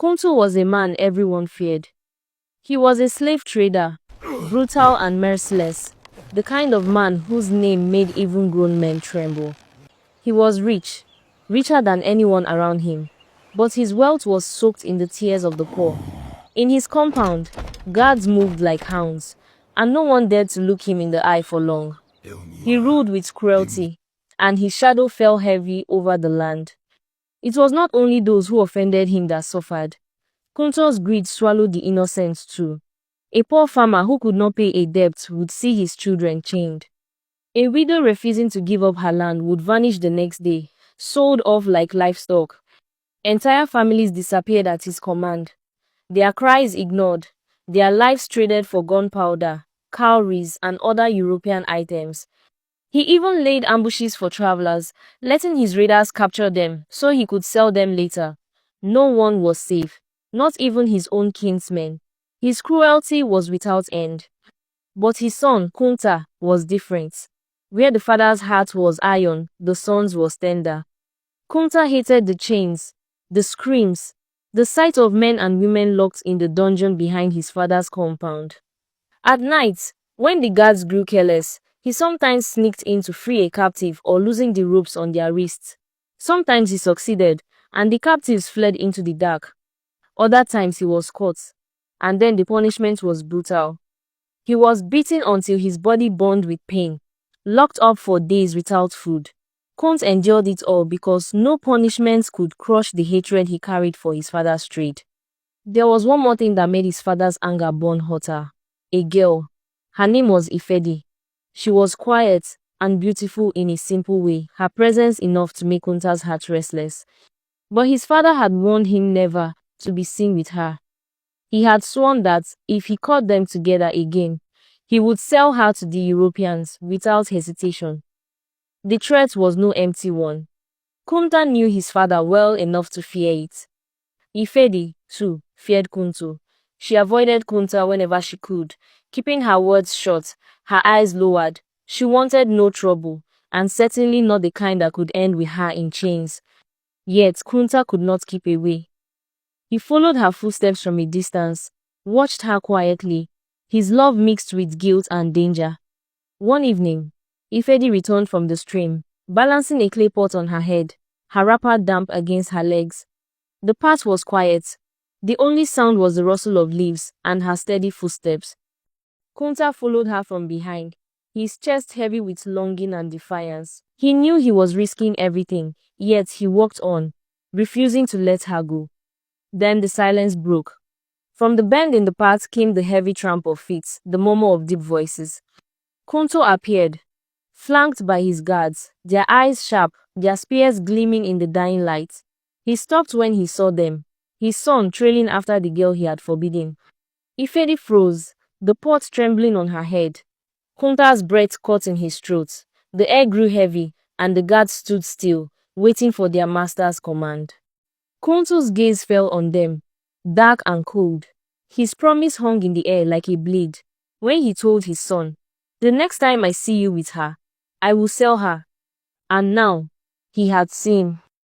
Kuntu was a man everyone feared. He was a slave trader, brutal and merciless, the kind of man whose name made even grown men tremble. He was rich, richer than anyone around him, but his wealth was soaked in the tears of the poor. In his compound, guards moved like hounds, and no one dared to look him in the eye for long. He ruled with cruelty, and his shadow fell heavy over the land. It was not only those who offended him that suffered. Kunto's greed swallowed the innocent too. A poor farmer who could not pay a debt would see his children chained. A widow refusing to give up her land would vanish the next day, sold off like livestock. Entire families disappeared at his command. Their cries ignored, their lives traded for gunpowder, cowries, and other European items. He even laid ambushes for travelers, letting his raiders capture them so he could sell them later. No one was safe, not even his own kinsmen. His cruelty was without end. But his son, Kunta, was different. Where the father's heart was iron, the son's was tender. Kunta hated the chains, the screams, the sight of men and women locked in the dungeon behind his father's compound. At night, when the guards grew careless, he sometimes sneaked in to free a captive or loosen the ropes on their wrists. Sometimes he succeeded, and the captives fled into the dark. Other times he was caught, and then the punishment was brutal. He was beaten until his body burned with pain, locked up for days without food. Kunt endured it all because no punishments could crush the hatred he carried for his father's trade. There was one more thing that made his father's anger burn hotter. A girl. Her name was Ifedi. She was quiet and beautiful in a simple way, her presence enough to make Kunta's heart restless. But his father had warned him never to be seen with her. He had sworn that if he caught them together again, he would sell her to the Europeans without hesitation. The threat was no empty one. Kunta knew his father well enough to fear it. Ifedi, too, feared Kuntu. She avoided Kunta whenever she could, keeping her words short, her eyes lowered. She wanted no trouble, and certainly not the kind that could end with her in chains. Yet Kunta could not keep away. He followed her footsteps from a distance, watched her quietly, his love mixed with guilt and danger. One evening, Ifedi returned from the stream, balancing a clay pot on her head, her wrapper damp against her legs. The path was quiet. The only sound was the rustle of leaves and her steady footsteps. Kunta followed her from behind, his chest heavy with longing and defiance. He knew he was risking everything, yet he walked on, refusing to let her go. Then the silence broke. From the bend in the path came the heavy tramp of feet, the murmur of deep voices. Kunto appeared, flanked by his guards, their eyes sharp, their spears gleaming in the dying light. He stopped when he saw them, his son trailing after the girl he had forbidden. Ifedi froze, the pot trembling on her head. Kunta's breath caught in his throat. The air grew heavy, and the guards stood still, waiting for their master's command. Kunto's gaze fell on them, dark and cold. His promise hung in the air like a blade. When he told his son, "The next time I see you with her, I will sell her." And now, he had seen.